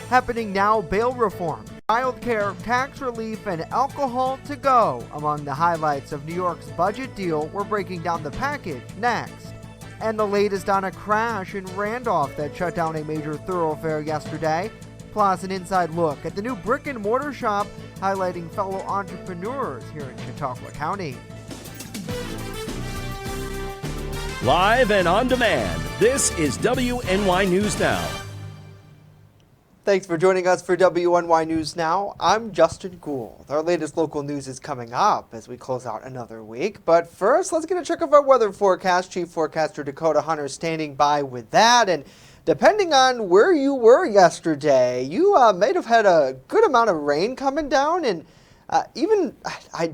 Happening now, bail reform, childcare, tax relief, and alcohol to go among the highlights of New York's budget deal. We're breaking down the package next. And the latest on a crash in Randolph that shut down a major thoroughfare yesterday. Plus, an inside look at the new brick and mortar shop highlighting fellow entrepreneurs here in Chautauqua County. Live and on demand, this is WNY News Now. Thanks for joining us for WNY News Now. I'm Justin Gould. Our latest local news is coming up as we close out another week. But first, let's get a check of our weather forecast. Chief Forecaster Dakota Hunter standing by with that. And depending on where you were yesterday, you may have had a good amount of rain coming down and even,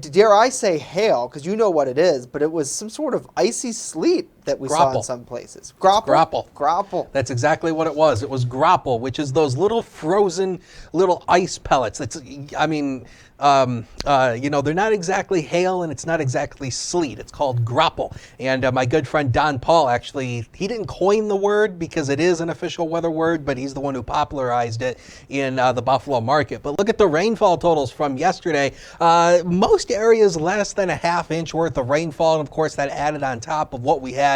dare I say, hail, because you know what it is, but it was some sort of icy sleet that we saw in some places. Grapple. Grapple. That's exactly what it was. It was grapple, which is those little frozen little ice pellets. They're not exactly hail and it's not exactly sleet. It's called grapple. And my good friend Don Paul, actually, he didn't coin the word because it is an official weather word, but he's the one who popularized it in the Buffalo market. But look at the rainfall totals from yesterday. Most areas less than a half inch worth of rainfall. And of course, that added on top of what we had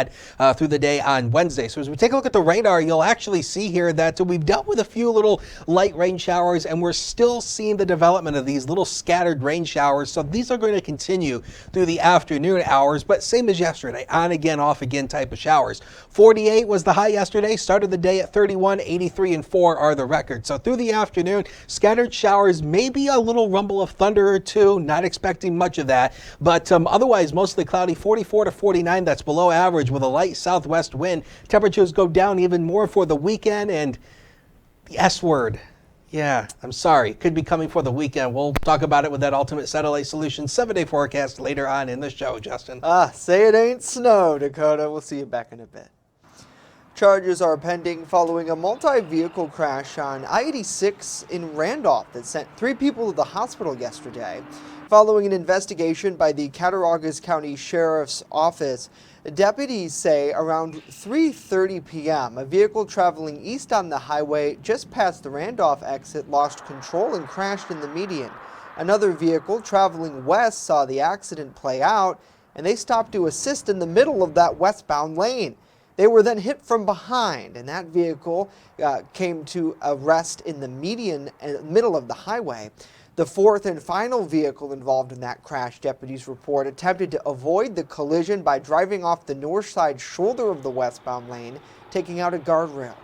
through the day on Wednesday. So as we take a look at the radar, you'll actually see here that we've dealt with a few little light rain showers, and we're still seeing the development of these little scattered rain showers. So these are going to continue through the afternoon hours, but same as yesterday, on again, off again type of showers. 48 was the high yesterday, started the day at 31, 83 and 4 are the records. So through the afternoon, scattered showers, maybe a little rumble of thunder or two, not expecting much of that, but otherwise mostly cloudy, 44 to 49, that's below average with a light southwest wind. Temperatures go down even more for the weekend, and the S word. Yeah, I'm sorry. Could be coming for the weekend. We'll talk about it with that Ultimate Satellite Solutions 7-day forecast later on in the show, Justin. Say it ain't snow, Dakota. We'll see you back in a bit. Charges are pending following a multi-vehicle crash on I-86 in Randolph that sent 3 people to the hospital yesterday. Following an investigation by the Cattaraugus County Sheriff's Office, deputies say around 3:30 p.m., a vehicle traveling east on the highway just past the Randolph exit lost control and crashed in the median. Another vehicle traveling west saw the accident play out, and they stopped to assist in the middle of that westbound lane. They were then hit from behind, and that vehicle came to a rest in the median middle of the highway. The fourth and final vehicle involved in that crash, deputies report, attempted to avoid the collision by driving off the north side shoulder of the westbound lane, taking out a guardrail.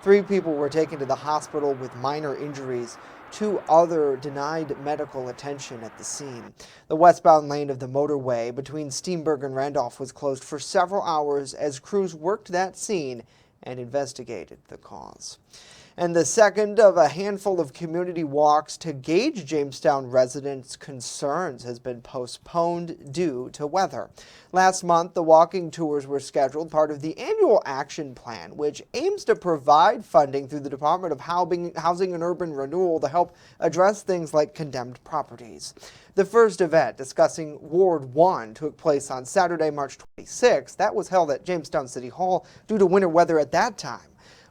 3 people were taken to the hospital with minor injuries. 2 other denied medical attention at the scene. The westbound lane of the motorway between Steenburg and Randolph was closed for several hours as crews worked that scene and investigated the cause. And the second of a handful of community walks to gauge Jamestown residents' concerns has been postponed due to weather. Last month, the walking tours were scheduled, part of the annual action plan, which aims to provide funding through the Department of Housing and Urban Renewal to help address things like condemned properties. The first event, discussing Ward 1, took place on Saturday, March 26th. That was held at Jamestown City Hall due to winter weather at that time.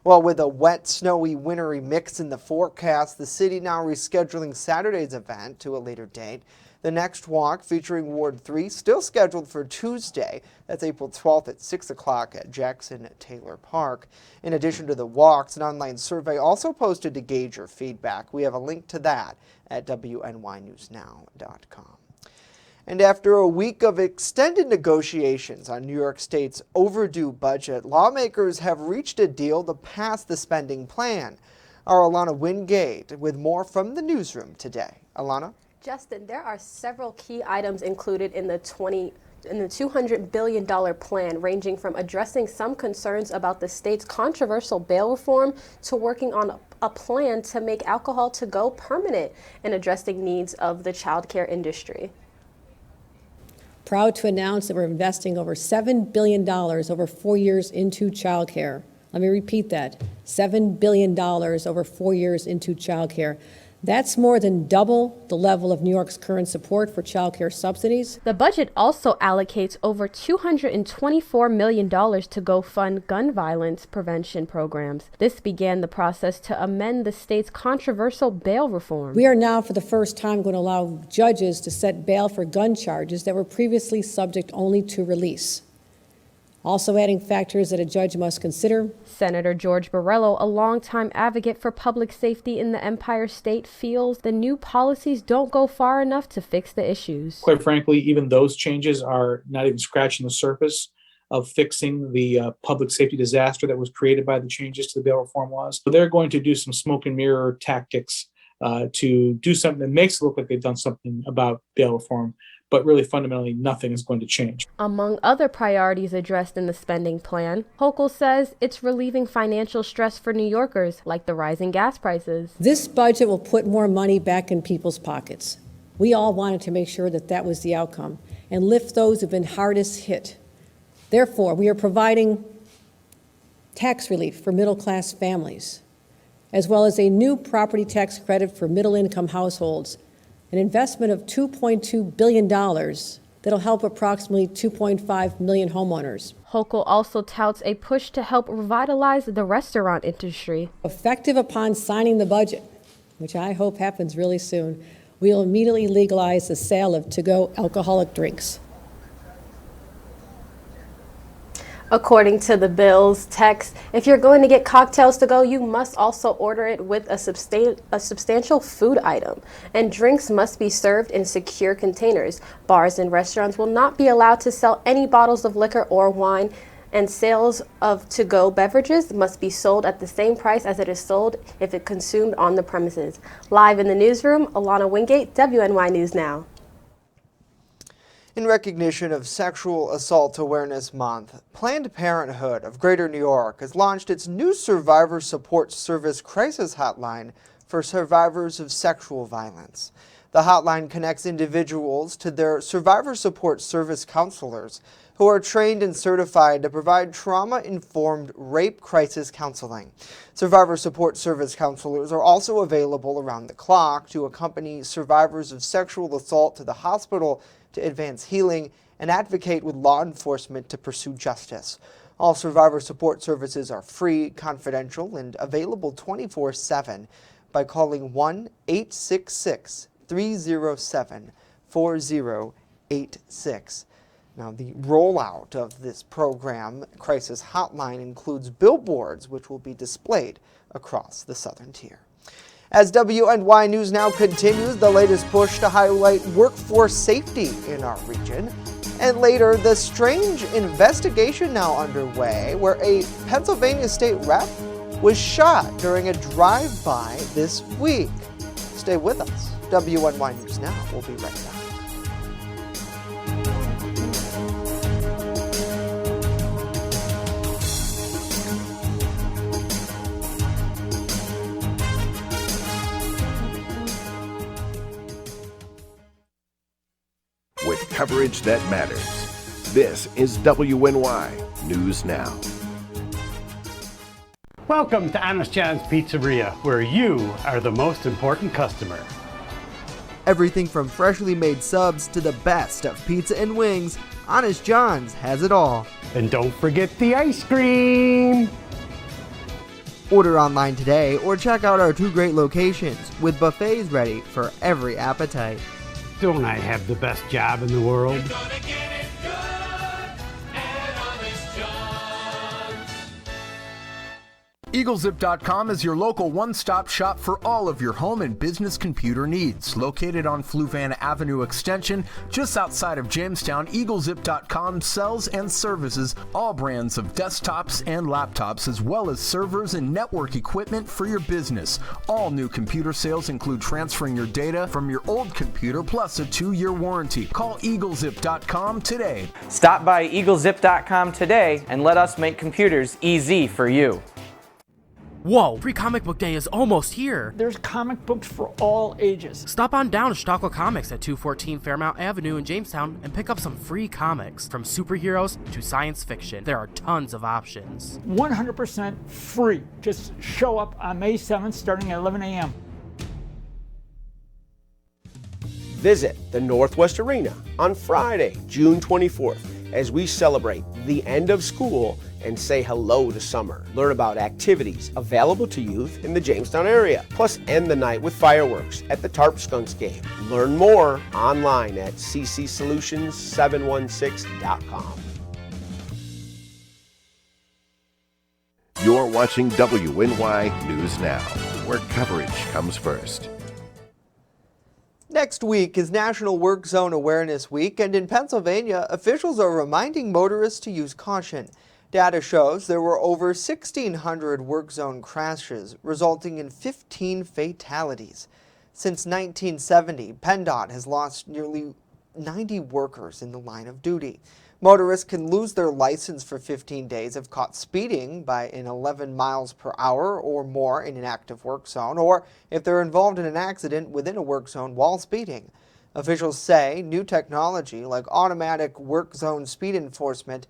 Well, with a wet, snowy, wintry mix in the forecast, the city now rescheduling Saturday's event to a later date. The next walk, featuring Ward 3, still scheduled for Tuesday. That's April 12th at 6 o'clock at Jackson Taylor Park. In addition to the walks, an online survey also posted to gauge your feedback. We have a link to that at WNYNewsNow.com. And after a week of extended negotiations on New York State's overdue budget, lawmakers have reached a deal to pass the spending plan. Our Alana Wingate with more from the newsroom today. Alana? Justin, there are several key items included in the $200 billion plan, ranging from addressing some concerns about the state's controversial bail reform to working on a plan to make alcohol to go permanent and addressing needs of the child care industry. Proud to announce that we're investing over $7 billion over 4 years into childcare. Let me repeat that, $7 billion over 4 years into childcare. That's more than double the level of New York's current support for child care subsidies. The budget also allocates over $224 million to go fund gun violence prevention programs. This began the process to amend the state's controversial bail reform. We are now, for the first time, going to allow judges to set bail for gun charges that were previously subject only to release. Also adding factors that a judge must consider. Senator George Borrello, a longtime advocate for public safety in the Empire State, feels the new policies don't go far enough to fix the issues. Quite frankly, even those changes are not even scratching the surface of fixing the public safety disaster that was created by the changes to the bail reform laws. So they're going to do some smoke and mirror tactics to do something that makes it look like they've done something about bail reform, but really fundamentally nothing is going to change. Among other priorities addressed in the spending plan, Hochul says it's relieving financial stress for New Yorkers, like the rising gas prices. This budget will put more money back in people's pockets. We all wanted to make sure that that was the outcome and lift those who've been hardest hit. Therefore, we are providing tax relief for middle-class families, as well as a new property tax credit for middle-income households, an investment of $2.2 billion that'll help approximately 2.5 million homeowners. Hochul also touts a push to help revitalize the restaurant industry. Effective upon signing the budget, which I hope happens really soon, we'll immediately legalize the sale of to-go alcoholic drinks. According to the bill's text, if you're going to get cocktails to go, you must also order it with a substantial food item, and drinks must be served in secure containers. Bars and restaurants will not be allowed to sell any bottles of liquor or wine, and sales of to-go beverages must be sold at the same price as it is sold if it consumed on the premises. Live in the newsroom, Alana Wingate, WNY News Now. In recognition of Sexual Assault Awareness Month, Planned Parenthood of Greater New York has launched its new Survivor Support Service crisis hotline for survivors of sexual violence. The hotline connects individuals to their Survivor Support Service counselors, who are trained and certified to provide trauma-informed rape crisis counseling. Survivor Support Service counselors are also available around the clock to accompany survivors of sexual assault to the hospital to advance healing and advocate with law enforcement to pursue justice. All survivor support services are free, confidential, and available 24/7 by calling 1-866-307-4086. Now, the rollout of this program, Crisis Hotline, includes billboards which will be displayed across the southern tier. As WNY News Now continues the latest push to highlight workforce safety in our region. And later, the strange investigation now underway where a Pennsylvania state rep was shot during a drive-by this week. Stay with us. WNY News Now will be right back. With coverage that matters. This is WNY News Now. Welcome to Honest John's Pizzeria, where you are the most important customer. Everything from freshly made subs to the best of pizza and wings, Honest John's has it all. And don't forget the ice cream! Order online today or check out our 2 great locations with buffets ready for every appetite. Don't I have the best job in the world? EagleZip.com is your local one-stop shop for all of your home and business computer needs. Located on Fluvan Avenue Extension, just outside of Jamestown, EagleZip.com sells and services all brands of desktops and laptops, as well as servers and network equipment for your business. All new computer sales include transferring your data from your old computer, plus a 2-year warranty. Call EagleZip.com today. Stop by EagleZip.com today and let us make computers easy for you. Whoa, Pre-Comic Book Day is almost here. There's comic books for all ages. Stop on down to Chautauqua Comics at 214 Fairmount Avenue in Jamestown and pick up some free comics. From superheroes to science fiction, there are tons of options. 100% free. Just show up on May 7th starting at 11 a.m. Visit the Northwest Arena on Friday, June 24th, as we celebrate the end of school and say hello to summer. Learn about activities available to youth in the Jamestown area, plus end the night with fireworks at the Tarp Skunks game. Learn more online at ccsolutions716.com. You're watching WNY News Now, where coverage comes first. Next week is National Work Zone Awareness Week, and in Pennsylvania, officials are reminding motorists to use caution. Data shows there were over 1,600 work zone crashes, resulting in 15 fatalities. Since 1970, PennDOT has lost nearly 90 workers in the line of duty. Motorists can lose their license for 15 days if caught speeding by 11 miles per hour or more in an active work zone, or if they're involved in an accident within a work zone while speeding. Officials say new technology like automatic work zone speed enforcement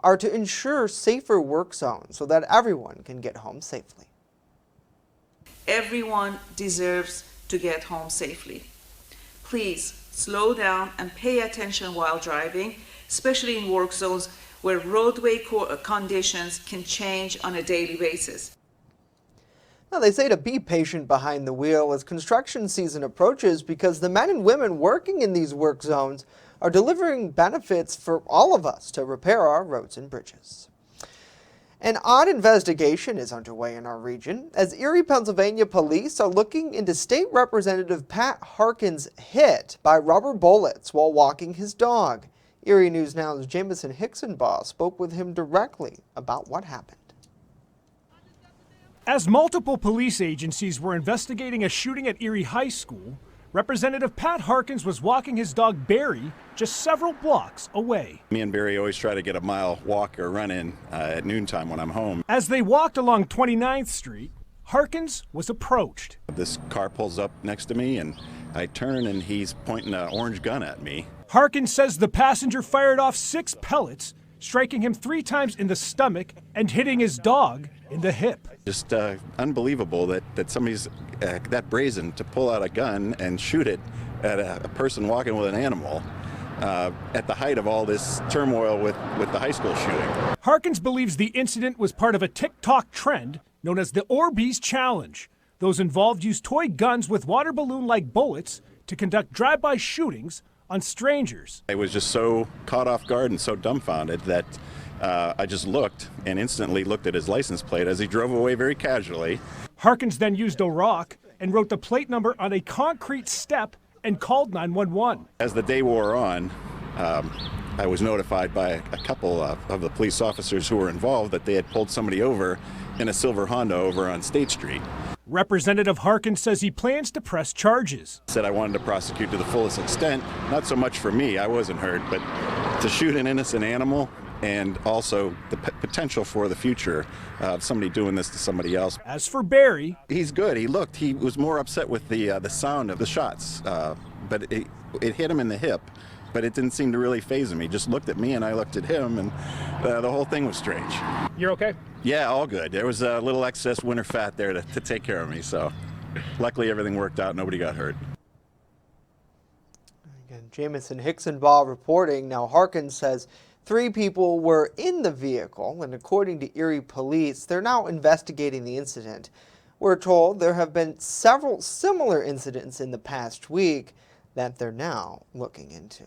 are to ensure safer work zones so that everyone can get home safely. Everyone deserves to get home safely. Please slow down and pay attention while driving, especially in work zones where roadway conditions can change on a daily basis. Now, they say to be patient behind the wheel as construction season approaches because the men and women working in these work zones are delivering benefits for all of us to repair our roads and bridges. An odd investigation is underway in our region as Erie, Pennsylvania police are looking into State Representative Pat Harkin's hit by rubber bullets while walking his dog. Erie News Now's Jameson Hicksonbaugh spoke with him directly about what happened. As multiple police agencies were investigating a shooting at Erie High School, Representative Pat Harkins was walking his dog Barry just several blocks away. Me and Barry always try to get a mile walk or run in at noontime when I'm home. As they walked along 29th Street, Harkins was approached. This car pulls up next to me and I turn and he's pointing an orange gun at me. Harkins says the passenger fired off 6 pellets, striking him 3 times in the stomach and hitting his dog in the hip. Just unbelievable that somebody's that brazen to pull out a gun and shoot it at a person walking with an animal at the height of all this turmoil with the high school shooting. Harkins believes the incident was part of a TikTok trend known as the Orbeez Challenge. Those involved use toy guns with water balloon-like bullets to conduct drive-by shootings on strangers. I was just so caught off guard and so dumbfounded that I just looked and instantly looked at his license plate as he drove away very casually. Harkins then used a rock and wrote the plate number on a concrete step and called 911. As the day wore on, I was notified by a couple of the police officers who were involved that they had pulled somebody over in a silver Honda over on State Street. Representative Harkins says he plans to press charges. Said I wanted to prosecute to the fullest extent, not so much for me, I wasn't hurt, but to shoot an innocent animal and also the potential for the future of somebody doing this to somebody else. As for Barry, he's good. He was more upset with the sound of the shots, but it hit him in the hip, but it didn't seem to really faze him. He just looked at me and I looked at him, and the whole thing was strange. You're okay? Yeah, all good. There was a little excess winter fat there to take care of me, so luckily everything worked out. Nobody got hurt. Again, Jameson Hicksonbaugh reporting. Now, Harkins says 3 people were in the vehicle, and according to Erie police, they're now investigating the incident. We're told there have been several similar incidents in the past week that they're now looking into.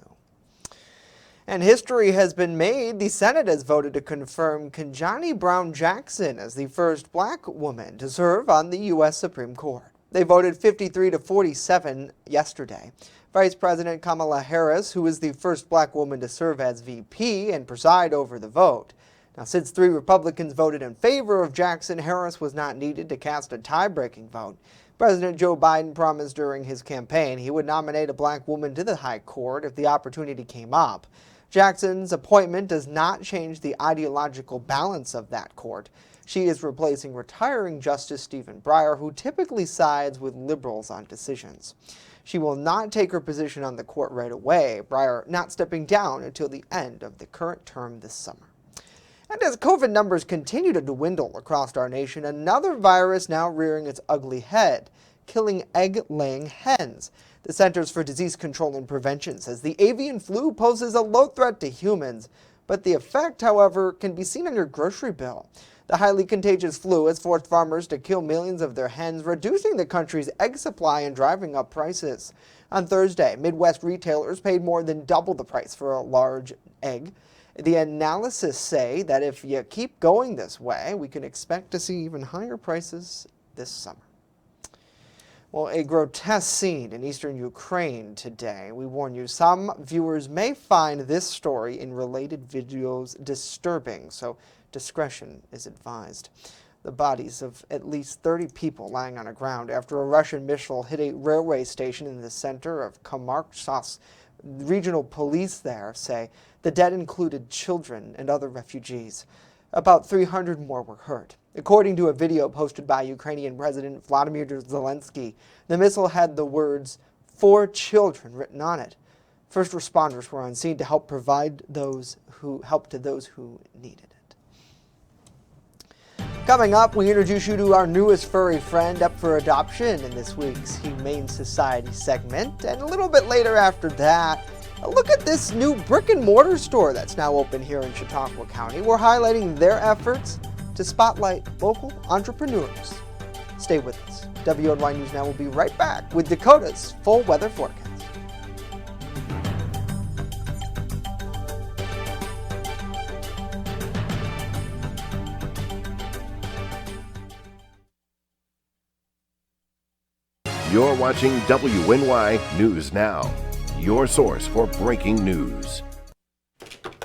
And history has been made. The Senate has voted to confirm Conjonnie Brown Jackson as the first black woman to serve on the U.S. Supreme Court. They voted 53 to 47 yesterday. Vice President Kamala Harris, who is the first black woman to serve as VP and preside over the vote. Now, since 3 Republicans voted in favor of Jackson, Harris was not needed to cast a tie-breaking vote. President Joe Biden promised during his campaign he would nominate a black woman to the High Court if the opportunity came up. Jackson's appointment does not change the ideological balance of that court. She is replacing retiring Justice Stephen Breyer, who typically sides with liberals on decisions. She will not take her position on the court right away, Breyer not stepping down until the end of the current term this summer. And as COVID numbers continue to dwindle across our nation, another virus now rearing its ugly head. killing egg-laying hens. The Centers for Disease Control and Prevention says the avian flu poses a low threat to humans, but the effect, however, can be seen on your grocery bill. The highly contagious flu has forced farmers to kill millions of their hens, reducing the country's egg supply and driving up prices. On Thursday, Midwest retailers paid more than double the price for a large egg. The analysis say that if you keep going this way, we can expect to see even higher prices this summer. Well, a grotesque scene in eastern Ukraine today. We warn you, some viewers may find this story and related videos disturbing, so discretion is advised. The bodies of at least 30 people lying on the ground after a Russian missile hit a railway station in the center of Kamarchas. Regional police there say the dead included children and other refugees. About 300 more were hurt. According to a video posted by Ukrainian President Vladimir Zelensky, the missile had the words, "For children," written on it. First responders were on scene to help provide help to those who needed it. Coming up, we introduce you to our newest furry friend up for adoption in this week's Humane Society segment. And a little bit later after that, a look at this new brick and mortar store that's now open here in Chautauqua County. We're highlighting their efforts to spotlight local entrepreneurs. Stay with us. WNY News Now will be right back with Dakota's full weather forecast. You're watching WNY News Now, your source for breaking news.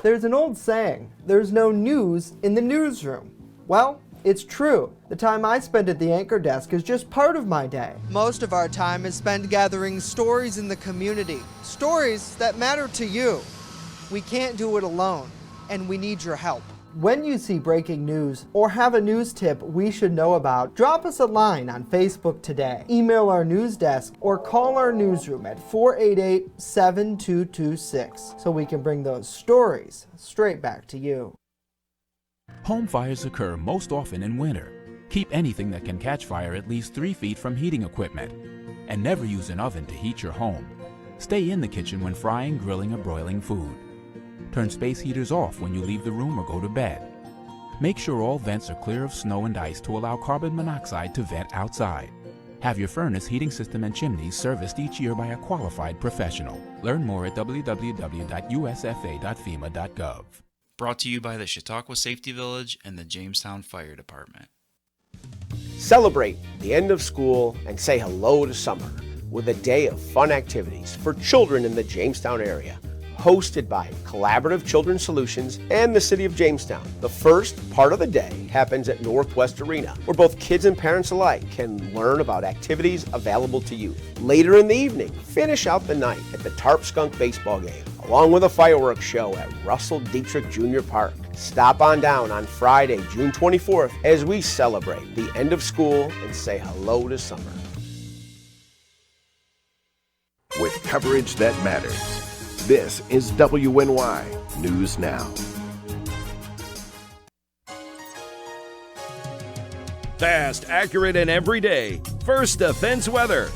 There's an old saying, there's no news in the newsroom. Well, it's true. The time I spend at the anchor desk is just part of my day. Most of our time is spent gathering stories in the community, stories that matter to you. We can't do it alone, and we need your help. When you see breaking news or have a news tip we should know about, drop us a line on Facebook today, email our news desk, or call our newsroom at 488-7226 so we can bring those stories straight back to you. Home fires occur most often in winter. Keep anything that can catch fire at least 3 feet from heating equipment. And never use an oven to heat your home. Stay in the kitchen when frying, grilling, or broiling food. Turn space heaters off when you leave the room or go to bed. Make sure all vents are clear of snow and ice to allow carbon monoxide to vent outside. Have your furnace, heating system, and chimneys serviced each year by a qualified professional. Learn more at www.usfa.fema.gov. Brought to you by the Chautauqua Safety Village and the Jamestown Fire Department. Celebrate the end of school and say hello to summer with a day of fun activities for children in the Jamestown area, hosted by Collaborative Children's Solutions and the City of Jamestown. The first part of the day happens at Northwestern, where both kids and parents alike can learn about activities available to youth. Later in the evening, finish out the night at the Tarp Skunk baseball game, along with a fireworks show at Russell Dietrich Jr. Park. Stop on down on Friday, June 24th, as we celebrate the end of school and say hello to summer. With coverage that matters. This is WNY News Now. Fast, accurate, and everyday. First Defense Weather.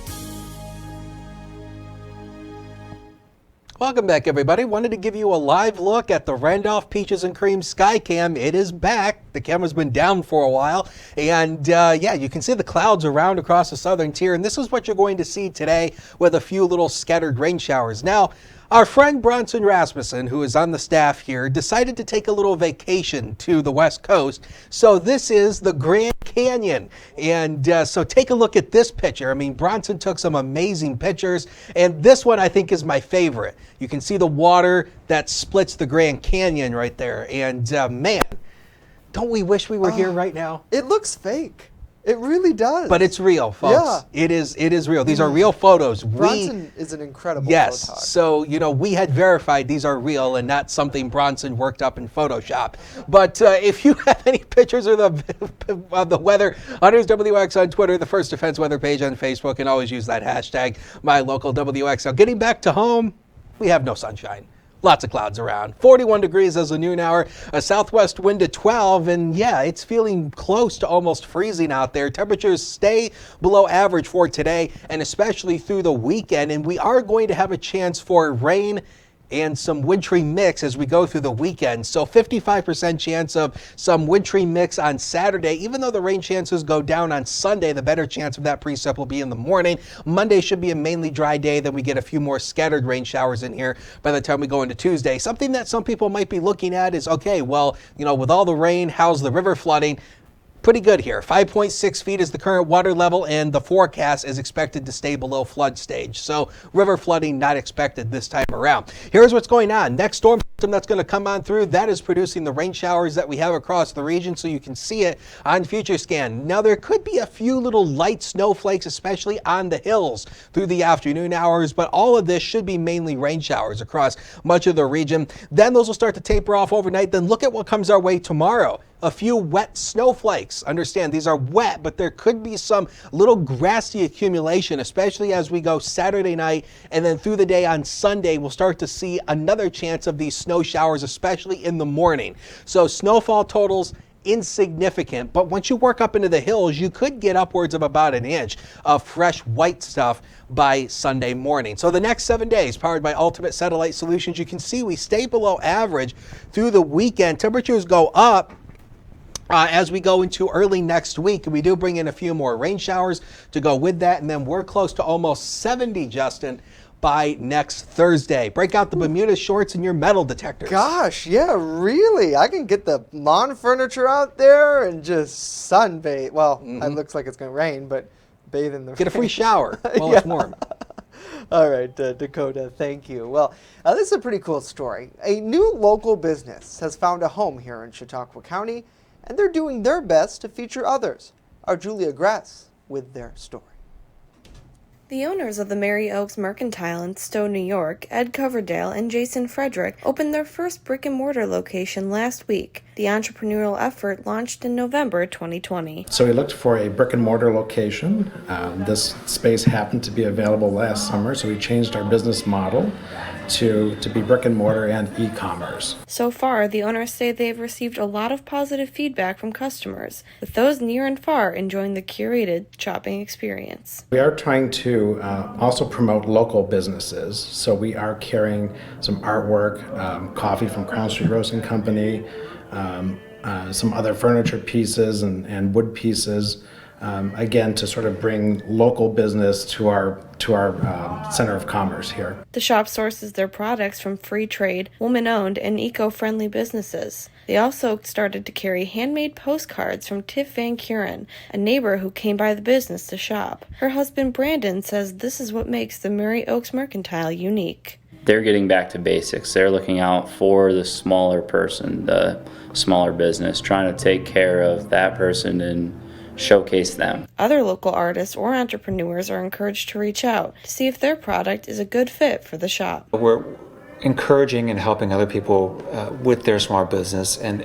Welcome back, everybody. Wanted to give you a live look at the Randolph Peaches and Cream Skycam. It is back. The camera's been down for a while. And yeah, you can see the clouds around across the southern tier. And this is what you're going to see today with a few little scattered rain showers. Now, our friend Bronson Rasmussen, who is on the staff here, decided to take a little vacation to the West Coast. So this is the Grand Canyon. And so take a look at this picture. I mean, Bronson took some amazing pictures. And this one I think is my favorite. You can see the water that splits the Grand Canyon right there. And man, don't we wish we were here right now? It looks fake. It really does. But it's real, folks. Yeah. It is real. These are real photos. Bronson is an incredible Yes. photog. So, you know, we had verified these are real and not something Bronson worked up in Photoshop. But if you have any pictures of the weather, Hunters WX on Twitter, the First Defense Weather page on Facebook, and always use that hashtag, MyLocalWX. Now, getting back to home, we have no sunshine. Lots of clouds around. 41 degrees as a noon hour, a southwest wind at 12, and yeah, it's feeling close to almost freezing out there. Temperatures stay below average for today and especially through the weekend, and we are going to have a chance for rain and some wintry mix as we go through the weekend. So 55% chance of some wintry mix on Saturday. Even though the rain chances go down on Sunday, the better chance of that precip will be in the morning. Monday should be a mainly dry day. Then we get a few more scattered rain showers in here by the time we go into Tuesday. Something that some people might be looking at is, okay, well, you know, with all the rain, how's the river flooding? Pretty good here. 5.6 feet is the current water level, and the forecast is expected to stay below flood stage. So river flooding not expected this time around. Here's what's going on. Next storm system that's going to come on through, that is producing the rain showers that we have across the region, so you can see it on Future Scan. Now, there could be a few little light snowflakes, especially on the hills through the afternoon hours, but all of this should be mainly rain showers across much of the region. Then those will start to taper off overnight. Then look at what comes our way tomorrow. A few wet snowflakes. Understand, these are wet, but there could be some little grassy accumulation, especially as we go Saturday night, and then through the day on Sunday, we'll start to see another chance of these snow showers, especially in the morning. So snowfall totals insignificant, but once you work up into the hills, you could get upwards of about an inch of fresh white stuff by Sunday morning. So the next 7 days, powered by Ultimate Satellite Solutions, you can see we stay below average through the weekend. Temperatures go up as we go into early next week. We do bring in a few more rain showers to go with that, and then we're close to almost 70, Justin, by next Thursday. Break out the Bermuda shorts and your metal detectors. Gosh, yeah, really. I can get the lawn furniture out there and just sunbathe. Well, it looks like it's going to rain, but bathe in the Get a free shower while Yeah. it's warm. All right, Dakota, thank you. Well, this is a pretty cool story. A new local business has found a home here in Chautauqua County, and they're doing their best to feature others. Our Julia Grass with their story. The owners of the Mary Oaks Mercantile in Stowe, New York, Ed Coverdale and Jason Frederick, opened their first brick-and-mortar location last week. The entrepreneurial effort launched in November 2020. So we looked for a brick-and-mortar location. This space happened to be available last summer, so we changed our business model to be brick-and-mortar and e-commerce. So far, the owners say they've received a lot of positive feedback from customers, with those near and far enjoying the curated shopping experience. We are trying to also promote local businesses, so we are carrying some artwork, coffee from Crown Street Roasting Company, some other furniture pieces and wood pieces, again to sort of bring local business to our center of commerce here. The shop sources their products from free trade, woman-owned, and eco-friendly businesses. They also started to carry handmade postcards from Tiff Van Kuren, a neighbor who came by the business to shop. Her husband Brandon says this is what makes the Mary Oaks Mercantile unique. They're getting back to basics. They're looking out for the smaller person, the smaller business, trying to take care of that person and showcase them. Other local artists or entrepreneurs are encouraged to reach out to see if their product is a good fit for the shop. We're encouraging and helping other people with their small business and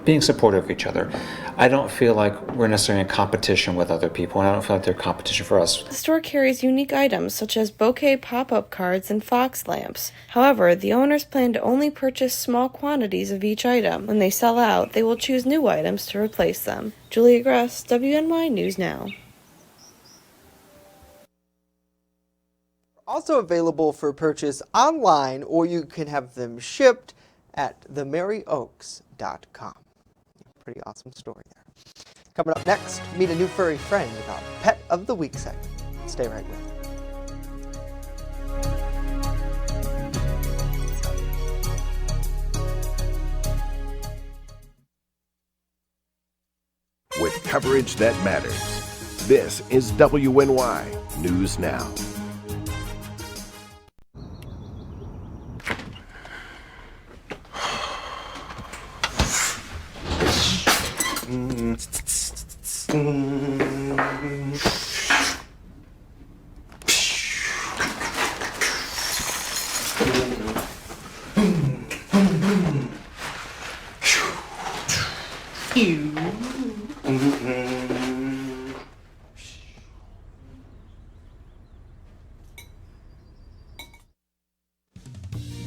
being supportive of each other. I don't feel like we're necessarily in competition with other people, and I don't feel like they're competition for us. The store carries unique items such as bouquet pop-up cards and fox lamps. However, the owners plan to only purchase small quantities of each item. When they sell out, they will choose new items to replace them. Julia Gress, WNY News Now. Also available for purchase online, or you can have them shipped at themaryoaks.com. Pretty awesome story there. Coming up next, meet a new furry friend with our Pet of the Week segment. Stay right with us. With coverage that matters, this is WNY News Now.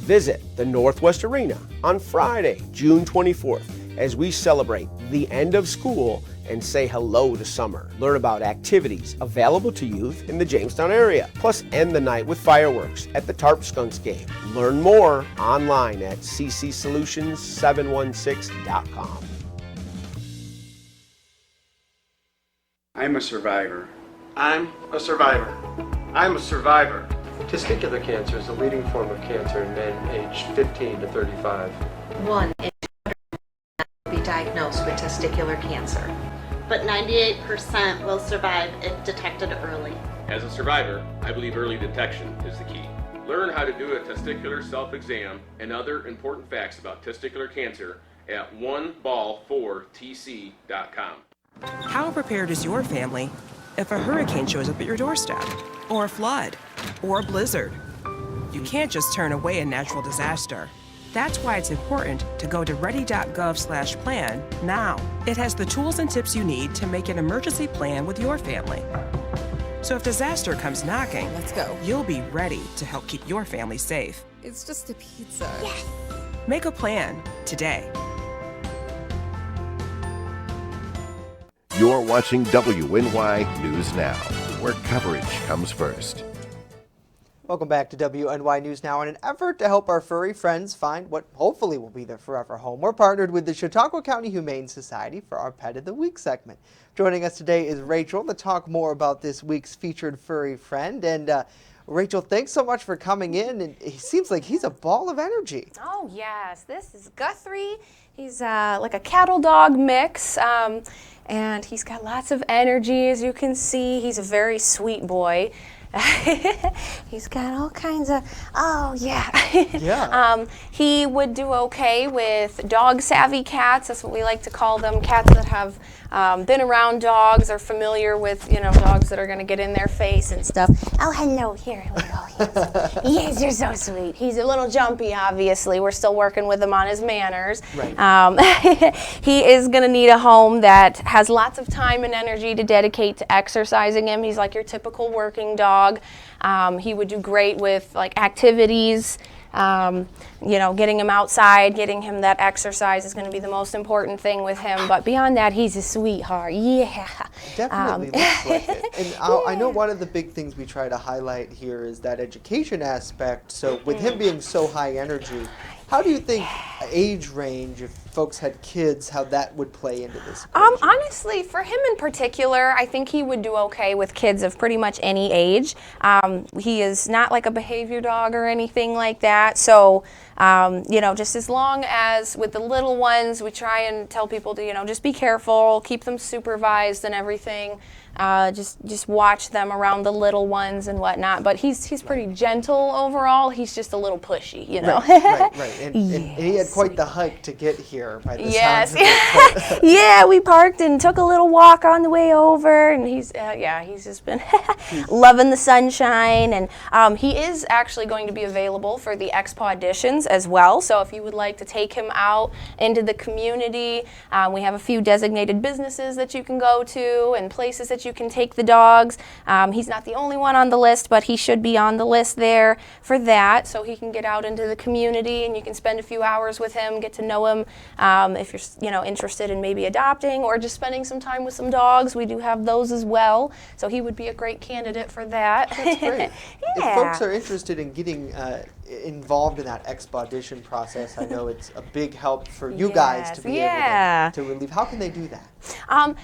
Visit the Northwest Arena on Friday, June 24th, as we celebrate the end of school and say hello to summer. Learn about activities available to youth in the Jamestown area, plus end the night with fireworks at the Tarp Skunks game. Learn more online at ccsolutions716.com. I'm a survivor. I'm a survivor. I'm a survivor. Testicular cancer is the leading form of cancer in men aged 15 to 35. 1 in 200 will be diagnosed with testicular cancer. But 98% will survive if detected early. As a survivor, I believe early detection is the key. Learn how to do a testicular self-exam and other important facts about testicular cancer at oneball4tc.com. How prepared is your family if a hurricane shows up at your doorstep, or a flood, or a blizzard? You can't just turn away a natural disaster. That's why it's important to go to ready.gov/plan now. It has the tools and tips you need to make an emergency plan with your family. So if disaster comes knocking, let's go. You'll be ready to help keep your family safe. It's just a pizza. Yes. Make a plan today. You're watching WNY News Now, where coverage comes first. Welcome back to WNY News Now. In an effort to help our furry friends find what hopefully will be their forever home, we're partnered with the Chautauqua County Humane Society for our Pet of the Week segment. Joining us today is Rachel to talk more about this week's featured furry friend. And Rachel, thanks so much for coming in. And he seems like he's a ball of energy. Oh, yes. This is Guthrie. He's like a cattle dog mix. And he's got lots of energy, as you can see. He's a very sweet boy. He's got all kinds of, oh yeah. Yeah. He would do okay with dog savvy cats. That's what we like to call them. Cats that have been around dogs, are familiar with, dogs that are going to get in their face and stuff. Oh, hello, here we go. Yes, you're so sweet. He's a little jumpy, obviously. We're still working with him on his manners. Right. He is going to need a home that has lots of time and energy to dedicate to exercising him. He's like your typical working dog. He would do great with like activities, getting him outside, getting him that exercise is going to be the most important thing with him. But beyond that, he's a sweetheart. Yeah. Definitely looks like it. And I know one of the big things we try to highlight here is that education aspect. So with him being so high energy, how do you think age range, if folks had kids, how that would play into this? Honestly, for him in particular, I think he would do okay with kids of pretty much any age. He is not like a behavior dog or anything like that. So, just as long as with the little ones, we try and tell people to, just be careful, keep them supervised and everything. Just watch them around the little ones and whatnot. But he's pretty gentle overall. He's just a little pushy, Right. And he had quite the hike to get here by the sounds of it. Yeah, we parked and took a little walk on the way over, and he's just been loving the sunshine. And he is actually going to be available for the Expo auditions as well. So if you would like to take him out into the community, we have a few designated businesses that you can go to and places that you can take the dogs. He's not the only one on the list, but he should be on the list there for that, so he can get out into the community and you can spend a few hours with him, get to know him. If you're interested in maybe adopting or just spending some time with some dogs, we do have those as well. So he would be a great candidate for that. That's great. Yeah. If folks are interested in getting involved in that expedition process, I know it's a big help for you guys to be able to relieve. How can they do that?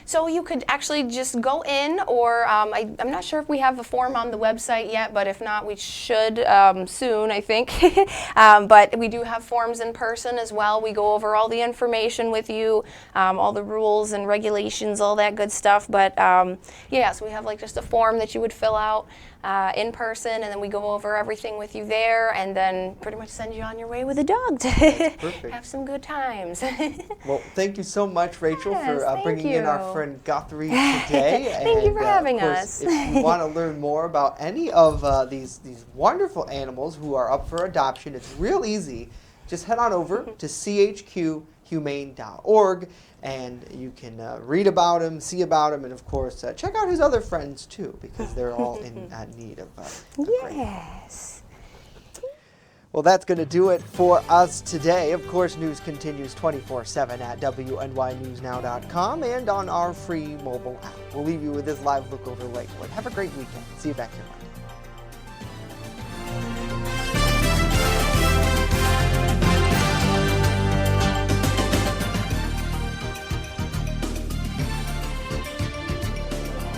So you could actually just go in, or I'm not sure if we have a form on the website yet, but if not, we should soon, I think. But we do have forms in person as well. We go over all the information with you, all the rules and regulations, all that good stuff. But so we have like just a form that you would fill out in person, and then we go over everything with you there, and then pretty much send you on your way with a dog to have some good times. Well, thank you so much, Rachel, for bringing in our friend Guthrie today. Thank you for having us. us. If you want to learn more about any of these wonderful animals who are up for adoption, it's real easy. Just head on over to chqhumane.org, and you can read about him, see about him, and of course check out his other friends too, because they're all in need of yes. Well, that's going to do it for us today. Of course, news continues 24/7 at WNYNewsNow.com and on our free mobile app. We'll leave you with this live look over Lakewood. Have a great weekend. See you back here Monday.